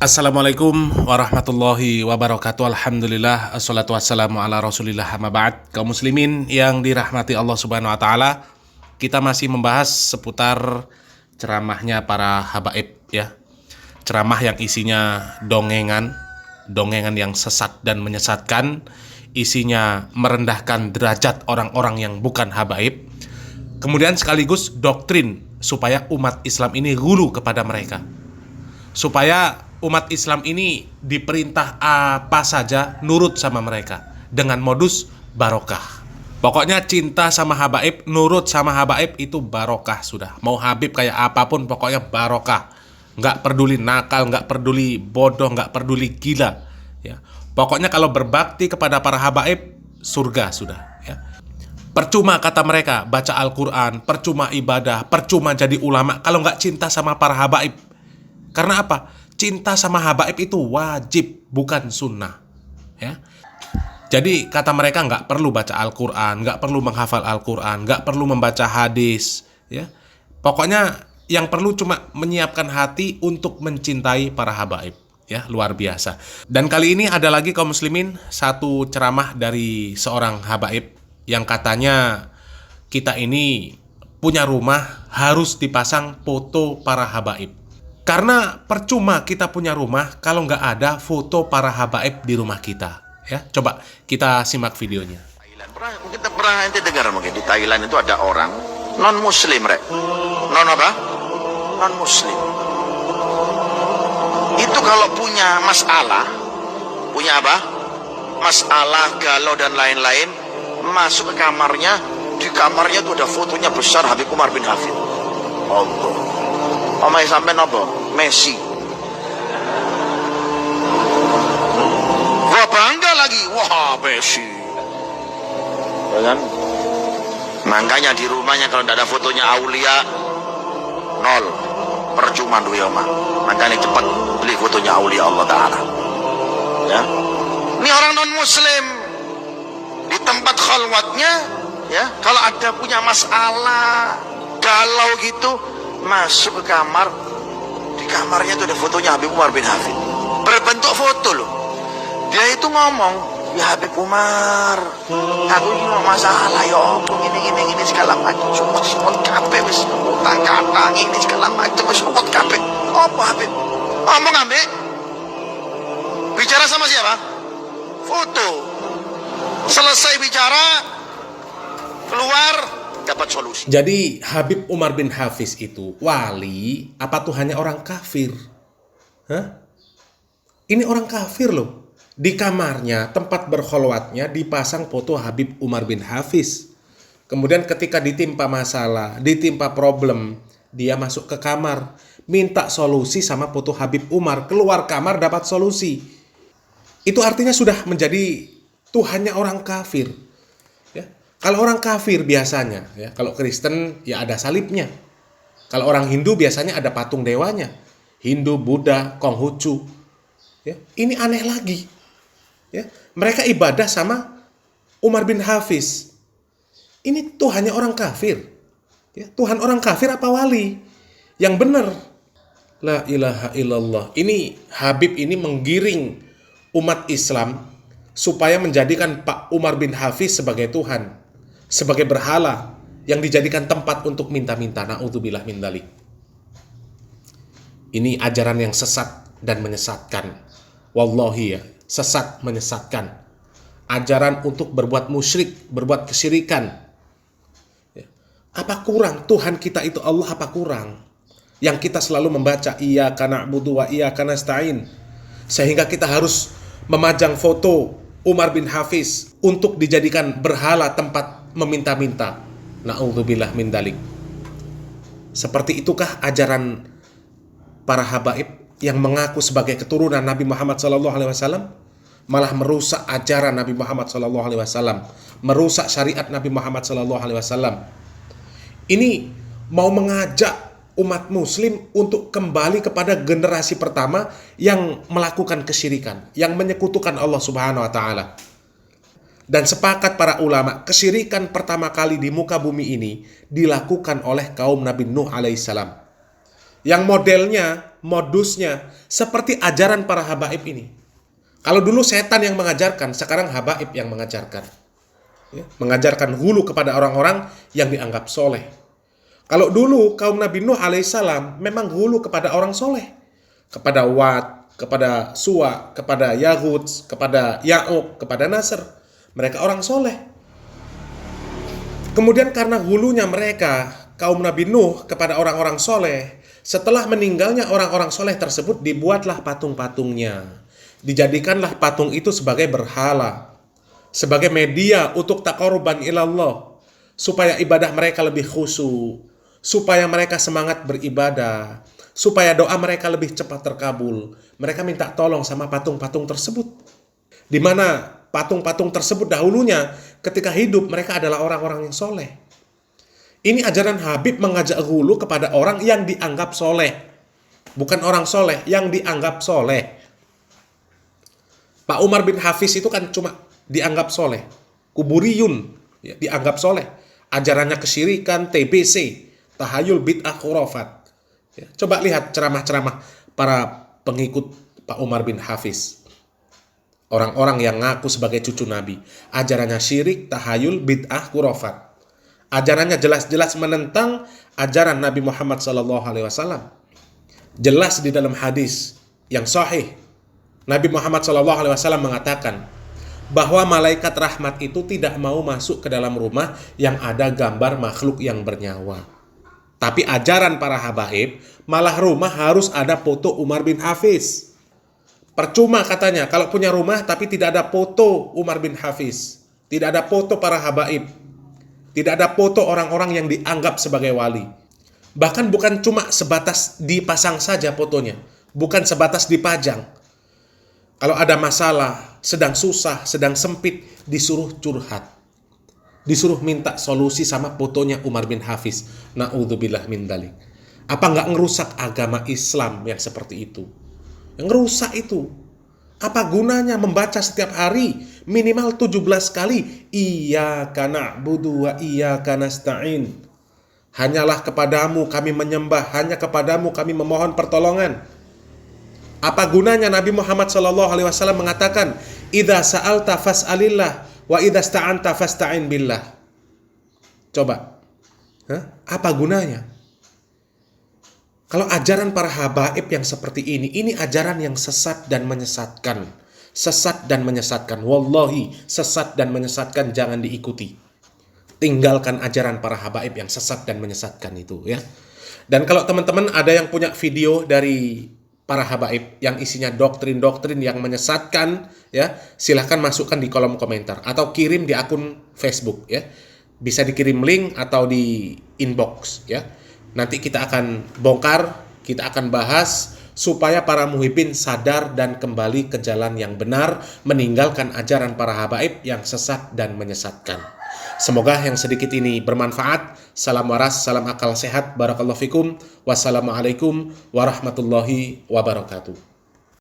Assalamualaikum warahmatullahi wabarakatuh. Alhamdulillah, assalatu wassalamu ala rasulillah, amma ba'd. Kaum muslimin yang dirahmati Allah subhanahu wa ta'ala, kita masih membahas seputar ceramahnya para habaib ya. Ceramah yang isinya dongengan yang sesat dan menyesatkan, isinya merendahkan derajat orang-orang yang bukan habaib. Kemudian sekaligus doktrin supaya umat Islam ini gulu kepada mereka, supaya umat Islam ini diperintah apa saja nurut sama mereka dengan modus barokah. Pokoknya cinta sama habaib, nurut sama habaib itu barokah sudah. Mau habib kayak apapun pokoknya barokah. Nggak peduli nakal, nggak peduli bodoh, nggak peduli gila ya. Pokoknya kalau berbakti kepada para habaib, surga sudah ya. Percuma kata mereka baca Al-Quran, percuma ibadah, percuma jadi ulama kalau nggak cinta sama para habaib. Karena apa? Cinta sama habaib itu wajib, bukan sunnah ya. Jadi kata mereka nggak perlu baca Al-Quran, nggak perlu menghafal Al-Quran, nggak perlu membaca hadis ya. Pokoknya yang perlu cuma menyiapkan hati untuk mencintai para habaib ya. Luar biasa. Dan kali ini ada lagi kaum muslimin satu ceramah dari seorang habaib yang katanya kita ini punya rumah harus dipasang foto para habaib. Karena percuma kita punya rumah kalau nggak ada foto para habaib di rumah kita ya. Coba kita simak videonya. Mungkin pernah ente dengar mungkin di Thailand itu ada orang non muslim non apa? Non muslim. Itu kalau punya masalah, punya apa? Masalah, galau dan lain-lain, masuk ke kamarnya, di kamarnya tuh ada fotonya besar Habib Umar bin Hafid. Allah. Omai sampai nopo Messi. Wah bangga lagi, wah Messi. Kan? Makanya di rumahnya kalau tidak ada fotonya aulia, nol, percuma duit omah. Makanya cepat beli fotonya aulia Allah Taala. Ya, ini orang non Muslim di tempat khalwatnya, ya kalau ada punya masalah, galau gitu, masuk ke kamar, di kamarnya itu ada fotonya Habib Umar bin Hafid, berbentuk foto loh. Dia itu ngomong, ya Habib Umar, aku ini masalah ya apa ini segala macam, semut kabeh wis utang katang ini segala macam wis semut kabeh. Apa Habib? Ngomong ambek bicara sama siapa? Foto. Selesai bicara, keluar dapat solusi. Jadi Habib Umar bin Hafiz itu wali apa tuh hanya orang kafir? Hah? Ini orang kafir loh. Di kamarnya, tempat berkholwatnya dipasang foto Habib Umar bin Hafiz. Kemudian ketika ditimpa masalah, ditimpa problem, dia masuk ke kamar, minta solusi sama foto Habib Umar, keluar kamar dapat solusi. Itu artinya sudah menjadi Tuhannya orang kafir. Kalau orang kafir biasanya, ya, kalau Kristen ya ada salibnya. Kalau orang Hindu biasanya ada patung dewanya. Hindu, Buddha, Konghucu. Ya, ini aneh lagi. Ya, mereka ibadah sama Umar bin Hafiz. Ini Tuhannya orang kafir. Ya, Tuhan orang kafir apa wali? Yang benar. La ilaha illallah. Ini Habib ini menggiring umat Islam supaya menjadikan Pak Umar bin Hafiz sebagai Tuhan, sebagai berhala yang dijadikan tempat untuk minta-minta. Na'udzubillah min dzalik. Ini ajaran yang sesat dan menyesatkan. Wallahi ya, sesat menyesatkan. Ajaran untuk berbuat musyrik, berbuat kesyirikan. Ya. Apa kurang Tuhan kita itu Allah, apa kurang? Yang kita selalu membaca iyyaka na'budu wa iyyaka nasta'in. Sehingga kita harus memajang foto Umar bin Hafiz untuk dijadikan berhala tempat meminta-minta. Na'udzubillah min dzalik. Seperti itukah ajaran para habaib yang mengaku sebagai keturunan Nabi Muhammad SAW, malah merusak ajaran Nabi Muhammad SAW, merusak syariat Nabi Muhammad SAW. Ini mau mengajak umat muslim untuk kembali kepada generasi pertama yang melakukan kesyirikan, yang menyekutukan Allah Subhanahu wa taala. Dan sepakat para ulama, kesyirikan pertama kali di muka bumi ini dilakukan oleh kaum Nabi Nuh alaihissalam. yang modelnya, modusnya seperti ajaran para habaib ini. Kalau dulu setan yang mengajarkan, sekarang habaib yang mengajarkan. Ya, mengajarkan hulu kepada orang-orang yang dianggap soleh. Kalau dulu kaum Nabi Nuh alaihissalam memang hulu kepada orang soleh. Kepada Wat, kepada Suwa, kepada Yahud, kepada Ya'uq, kepada Nasr. Mereka orang soleh. Kemudian karena hulunya mereka, kaum Nabi Nuh kepada orang-orang soleh, setelah meninggalnya orang-orang soleh tersebut, dibuatlah patung-patungnya. Dijadikanlah patung itu sebagai berhala, sebagai media untuk taqarruban ilallah, supaya ibadah mereka lebih khusyuk, supaya mereka semangat beribadah, supaya doa mereka lebih cepat terkabul. Mereka minta tolong sama patung-patung tersebut. Di mana patung-patung tersebut dahulunya ketika hidup mereka adalah orang-orang yang soleh. Ini ajaran Habib mengajak hulu kepada orang yang dianggap soleh. Bukan orang soleh, yang dianggap soleh. Pak Umar bin Hafiz itu kan cuma dianggap soleh. Kuburiyun, ya, dianggap soleh. Ajarannya kesyirikan, TBC, tahayul, bid'ah, khurafat. Ya, coba lihat ceramah-ceramah para pengikut Pak Umar bin Hafiz. Orang-orang yang ngaku sebagai cucu Nabi. Ajarannya syirik, tahayul, bid'ah, khurafat. Ajarannya jelas-jelas menentang ajaran Nabi Muhammad SAW. Jelas di dalam hadis yang sahih. Nabi Muhammad SAW mengatakan bahwa malaikat rahmat itu tidak mau masuk ke dalam rumah yang ada gambar makhluk yang bernyawa. Tapi ajaran para habaib, malah rumah harus ada foto Umar bin Hafiz. Percuma katanya kalau punya rumah tapi tidak ada foto Umar bin Hafiz. Tidak ada foto para habaib. Tidak ada foto orang-orang yang dianggap sebagai wali. Bahkan bukan cuma sebatas dipasang saja fotonya. Bukan sebatas dipajang. Kalau ada masalah, sedang susah, sedang sempit, disuruh curhat. Disuruh minta solusi sama fotonya Umar bin Hafiz. Na'udzubillah min dzalik. Apa nggak ngerusak agama Islam yang seperti itu? Yang ngerusak itu. Apa gunanya membaca setiap hari minimal 17 kali Iyyaka na'budu wa iyyaka nasta'in. Hanyalah kepadamu kami menyembah, hanya kepadamu kami memohon pertolongan. Apa gunanya Nabi Muhammad SAW mengatakan idza sa'alta fas'alillah wa idza sta'anta fasta'in billah. Coba. Apa gunanya? Kalau ajaran para habaib yang seperti ini ajaran yang sesat dan menyesatkan. Sesat dan menyesatkan. Wallahi, sesat dan menyesatkan, jangan diikuti. Tinggalkan ajaran para habaib yang sesat dan menyesatkan itu, ya. Dan kalau teman-teman ada yang punya video dari para habaib yang isinya doktrin-doktrin yang menyesatkan, ya, silahkan masukkan di kolom komentar atau kirim di akun Facebook, ya. Bisa dikirim link atau di inbox, ya. Nanti kita akan bongkar, kita akan bahas supaya para muhibbin sadar dan kembali ke jalan yang benar, meninggalkan ajaran para habaib yang sesat dan menyesatkan. Semoga yang sedikit ini bermanfaat. Salam waras, salam akal sehat. Barakallahu fikum. Wassalamualaikum warahmatullahi wabarakatuh.